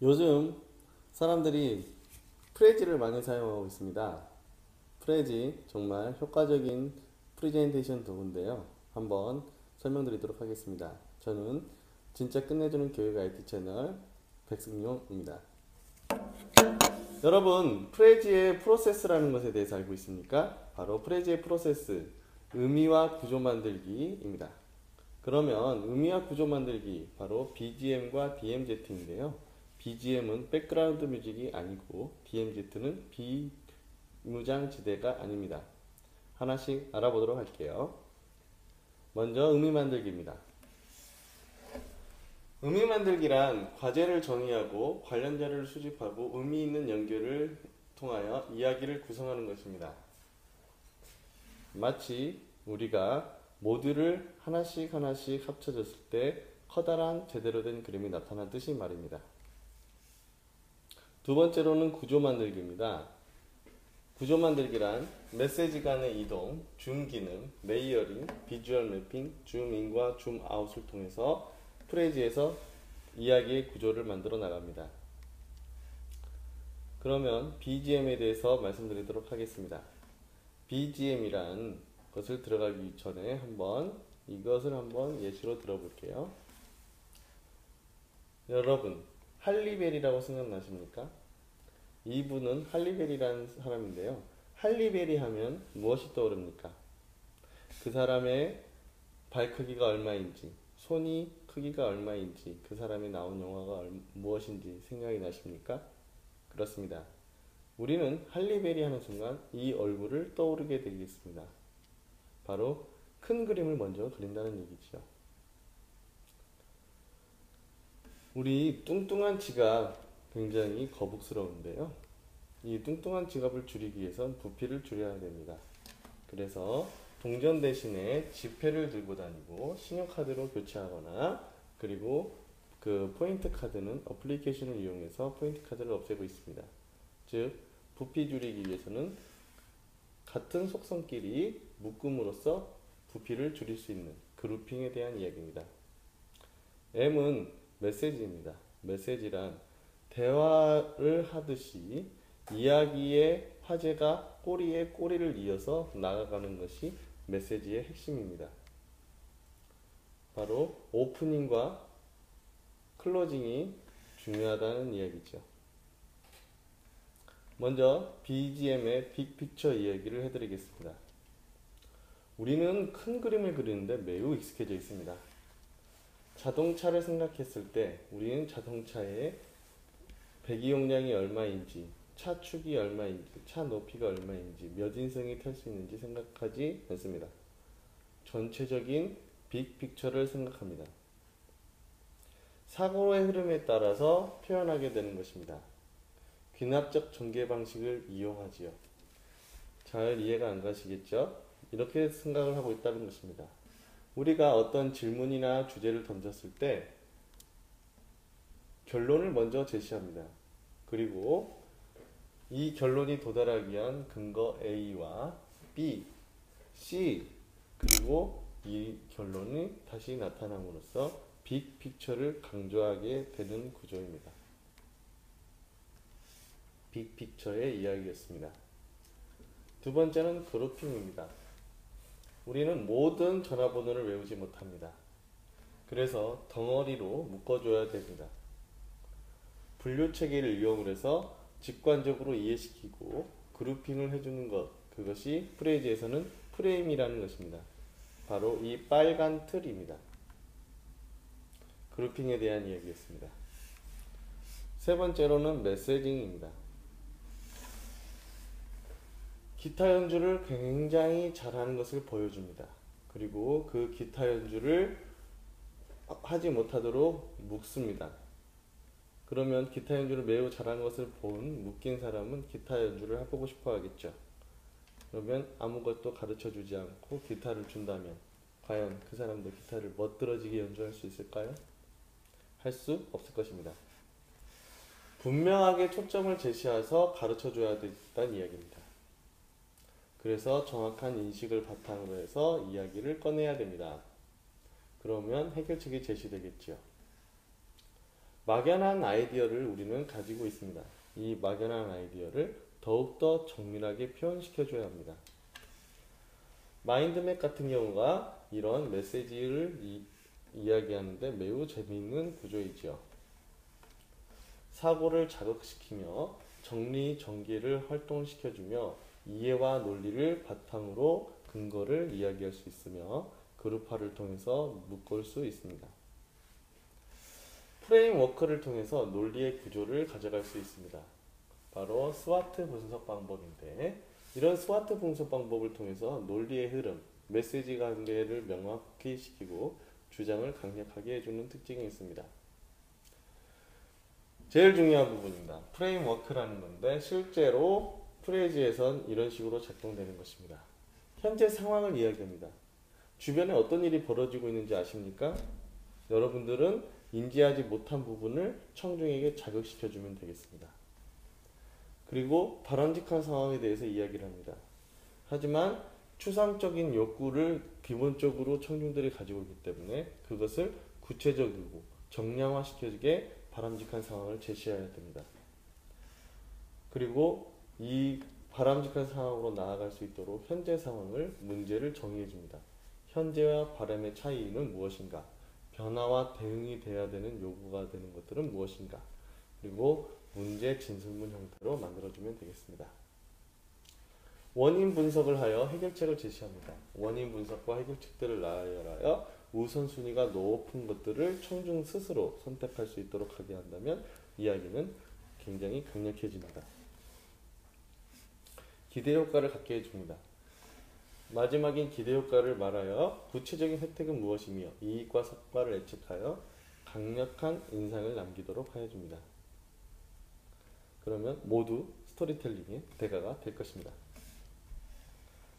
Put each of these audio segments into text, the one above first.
요즘 사람들이 프레지를 많이 사용하고 있습니다. 프레지 정말 효과적인 프레젠테이션 도구인데요. 한번 설명드리도록 하겠습니다. 저는 진짜 끝내주는 교육 IT 채널 백승용입니다. 여러분, 프레지의 프로세스라는 것에 대해서 알고 있습니까? 바로 프레지의 프로세스, 의미와 구조 만들기입니다. 그러면 의미와 구조 만들기, 바로 BGM과 DMZ인데요. BGM은 백그라운드 뮤직이 아니고 DMZ는 비무장지대가 아닙니다. 하나씩 알아보도록 할게요. 먼저 의미 만들기입니다. 의미 만들기란 과제를 정의하고 관련 자료를 수집하고 의미 있는 연결을 통하여 이야기를 구성하는 것입니다. 마치 우리가 모듈을 하나씩 합쳐졌을 때 커다란 제대로 된 그림이 나타나듯이 말입니다. 두 번째로는 구조 만들기입니다. 구조 만들기란 메시지 간의 이동, 줌 기능, 레이어링, 비주얼 매핑, 줌인과 줌아웃을 통해서 프레지에서 이야기의 구조를 만들어 나갑니다. 그러면 BGM에 대해서 말씀드리도록 하겠습니다. BGM이란 것을 들어가기 전에 이것을 한번 예시로 들어볼게요. 여러분, 할리베리라고 생각나십니까? 이분은 할리베리라는 사람인데요. 할리베리 하면 무엇이 떠오릅니까? 그 사람의 발 크기가 얼마인지, 손이 크기가 얼마인지, 그 사람이 나온 영화가 무엇인지 생각이 나십니까? 그렇습니다. 우리는 할리베리 하는 순간 이 얼굴을 떠오르게 되겠습니다. 바로 큰 그림을 먼저 그린다는 얘기죠. 우리 뚱뚱한 지갑 굉장히 거북스러운데요. 이 뚱뚱한 지갑을 줄이기 위해선 부피를 줄여야 됩니다. 그래서 동전 대신에 지폐를 들고 다니고 신용카드로 교체하거나, 그리고 그 포인트 카드는 어플리케이션을 이용해서 포인트 카드를 없애고 있습니다. 즉 부피 줄이기 위해서는 같은 속성끼리 묶음으로써 부피를 줄일 수 있는 그룹핑에 대한 이야기입니다. M은 메시지입니다. 메시지란 대화를 하듯이 이야기의 화제가 꼬리에 꼬리를 이어서 나아가는 것이 메시지의 핵심입니다. 바로 오프닝과 클로징이 중요하다는 이야기죠. 먼저 BGM의 빅픽처 이야기를 해드리겠습니다. 우리는 큰 그림을 그리는데 매우 익숙해져 있습니다. 자동차를 생각했을 때 우리는 자동차의 배기용량이 얼마인지, 차축이 얼마인지, 차 높이가 얼마인지, 몇 인승이 탈 수 있는지 생각하지 않습니다. 전체적인 빅픽처를 생각합니다. 사고의 흐름에 따라서 표현하게 되는 것입니다. 귀납적 전개 방식을 이용하지요. 잘 이해가 안 가시겠죠? 이렇게 생각을 하고 있다는 것입니다. 우리가 어떤 질문이나 주제를 던졌을 때 결론을 먼저 제시합니다. 그리고 이 결론이 도달하기 위한 근거 A와 B, C, 그리고 이 결론이 다시 나타남으로써 빅픽처를 강조하게 되는 구조입니다. 빅픽처의 이야기였습니다. 두 번째는 그룹핑입니다. 우리는 모든 전화번호를 외우지 못합니다. 그래서 덩어리로 묶어줘야 됩니다. 분류체계를 이용을 해서 직관적으로 이해시키고 그룹핑을 해주는 것, 그것이 프레이즈에서는 프레임이라는 것입니다. 바로 이 빨간 틀입니다. 그룹핑에 대한 이야기였습니다. 세 번째로는 메시징입니다. 기타 연주를 굉장히 잘하는 것을 보여줍니다. 그리고 그 기타 연주를 하지 못하도록 묶습니다. 그러면 기타 연주를 매우 잘하는 것을 본 묶인 사람은 기타 연주를 해보고 싶어 하겠죠. 그러면 아무것도 가르쳐 주지 않고 기타를 준다면 과연 그 사람도 기타를 멋들어지게 연주할 수 있을까요? 할 수 없을 것입니다. 분명하게 초점을 제시해서 가르쳐 줘야 된다는 이야기입니다. 그래서 정확한 인식을 바탕으로 해서 이야기를 꺼내야 됩니다. 그러면 해결책이 제시되겠지요. 막연한 아이디어를 우리는 가지고 있습니다. 이 막연한 아이디어를 더욱더 정밀하게 표현시켜줘야 합니다. 마인드맵 같은 경우가 이런 메시지를 이야기하는데 매우 재미있는 구조이지요. 사고를 자극시키며 정리정기를 활동시켜주며 이해와 논리를 바탕으로 근거를 이야기할 수 있으며 그룹화를 통해서 묶을 수 있습니다. 프레임워크를 통해서 논리의 구조를 가져갈 수 있습니다. 바로 스와트 분석 방법인데, 이런 스와트 분석 방법을 통해서 논리의 흐름, 메시지 관계를 명확히 시키고 주장을 강력하게 해주는 특징이 있습니다. 제일 중요한 부분입니다. 프레임워크라는 건데 실제로 프레이즈에선 이런 식으로 작동되는 것입니다. 현재 상황을 이야기합니다. 주변에 어떤 일이 벌어지고 있는지 아십니까? 여러분들은 인지하지 못한 부분을 청중에게 자극시켜주면 되겠습니다. 그리고 바람직한 상황에 대해서 이야기를 합니다. 하지만 추상적인 욕구를 기본적으로 청중들이 가지고 있기 때문에 그것을 구체적이고 정량화시켜주게 바람직한 상황을 제시해야 됩니다. 그리고 이 바람직한 상황으로 나아갈 수 있도록 현재 상황을, 문제를 정의해 줍니다. 현재와 바람의 차이는 무엇인가? 변화와 대응이 돼야 되는 요구가 되는 것들은 무엇인가? 그리고 문제 진술문 형태로 만들어주면 되겠습니다. 원인 분석을 하여 해결책을 제시합니다. 원인 분석과 해결책들을 나열하여 우선순위가 높은 것들을 청중 스스로 선택할 수 있도록 하게 한다면 이야기는 굉장히 강력해집니다. 기대효과를 갖게 해줍니다. 마지막인 기대효과를 말하여 구체적인 혜택은 무엇이며 이익과 성과를 예측하여 강력한 인상을 남기도록 하여줍니다. 그러면 모두 스토리텔링의 대가가 될 것입니다.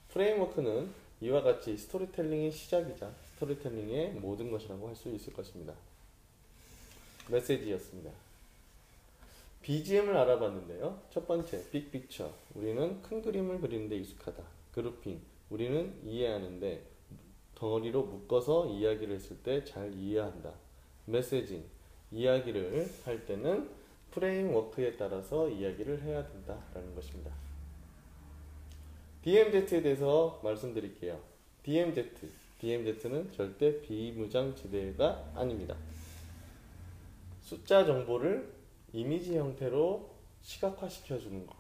프레임워크는 이와 같이 스토리텔링의 시작이자 스토리텔링의 모든 것이라고 할 수 있을 것입니다. 메시지였습니다. BGM을 알아봤는데요. 첫 번째, 빅픽처. 우리는 큰 그림을 그리는데 익숙하다. 그룹핑. 우리는 이해하는데 덩어리로 묶어서 이야기를 했을 때 잘 이해한다. 메시징. 이야기를 할 때는 프레임워크에 따라서 이야기를 해야 된다라는 것입니다. DMZ에 대해서 말씀드릴게요. DMZ는 절대 비무장지대가 아닙니다. 숫자 정보를 이미지 형태로 시각화시켜주는 거.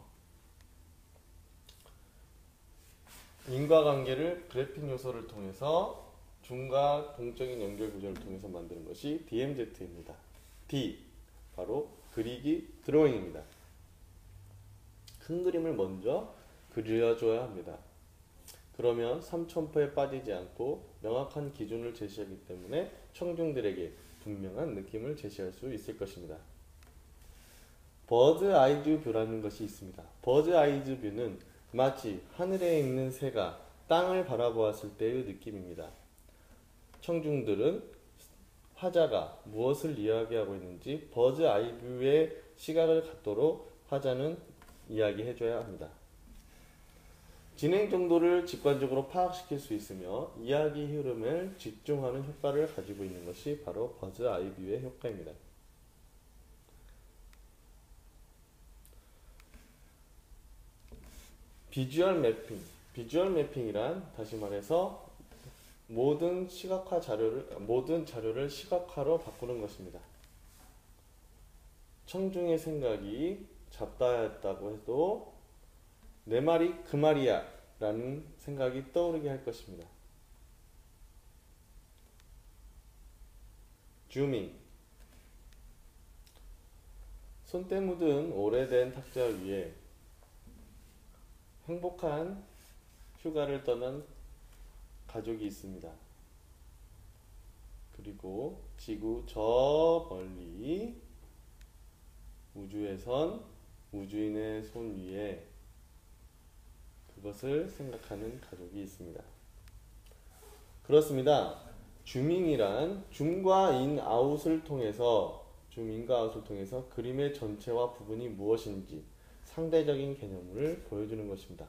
인과관계를 그래픽 요소를 통해서 중과 동적인 연결 구조를 통해서 만드는 것이 DMZ입니다. D, 바로 그리기 드로잉입니다. 큰 그림을 먼저 그려줘야 합니다. 그러면 삼천포에 빠지지 않고 명확한 기준을 제시하기 때문에 청중들에게 분명한 느낌을 제시할 수 있을 것입니다. 버드 아이즈 뷰라는 것이 있습니다. 버드 아이즈 뷰는 마치 하늘에 있는 새가 땅을 바라보았을 때의 느낌입니다. 청중들은 화자가 무엇을 이야기하고 있는지 버드 아이 뷰의 시각을 갖도록 화자는 이야기해줘야 합니다. 진행 정도를 직관적으로 파악시킬 수 있으며 이야기 흐름을 집중하는 효과를 가지고 있는 것이 바로 버드 아이 뷰의 효과입니다. 비주얼 매핑. 비주얼 매핑이란 다시 말해서 모든 자료를 시각화로 바꾸는 것입니다. 청중의 생각이 잡다했다고 해도 내 말이 그 말이야 라는 생각이 떠오르게 할 것입니다. 줌인. 손때 묻은 오래된 탁자 위에 행복한 휴가를 떠난 가족이 있습니다. 그리고 지구 저 멀리 우주에선 우주인의 손 위에 그것을 생각하는 가족이 있습니다. 그렇습니다. 줌인이란 줌과 인아웃을 통해서 그림의 전체와 부분이 무엇인지 상대적인 개념을 보여주는 것입니다.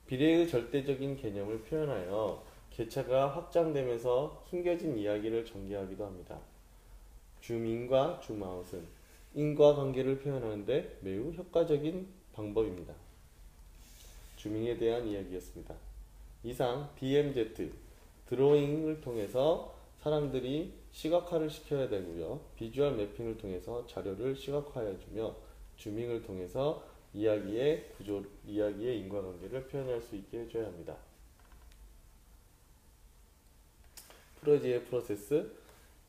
비례의 절대적인 개념을 표현하여 개체가 확장되면서 숨겨진 이야기를 전개하기도 합니다. 줌인과 줌아웃은 인과관계를 표현하는데 매우 효과적인 방법입니다. 줌잉에 대한 이야기였습니다. 이상 DMZ, 드로잉을 통해서 사람들이 시각화를 시켜야 되고요. 비주얼 매핑을 통해서 자료를 시각화해주며 줌잉을 통해서 이야기의 구조, 이야기의 인과관계를 표현할 수 있게 해줘야 합니다. 프로지의 프로세스,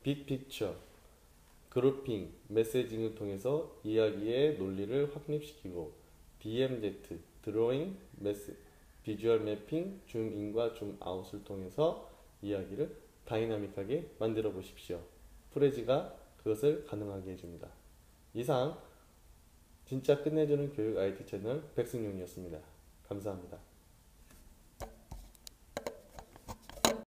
빅픽처, 그룹핑, 메시징을 통해서 이야기의 논리를 확립시키고 DMZ, 드로잉, 비주얼 매핑, 줌인과 줌아웃을 통해서 이야기를 다이나믹하게 만들어 보십시오. 프레지가 그것을 가능하게 해줍니다. 이상 진짜 끝내주는 교육 IT 채널 백승용이었습니다. 감사합니다.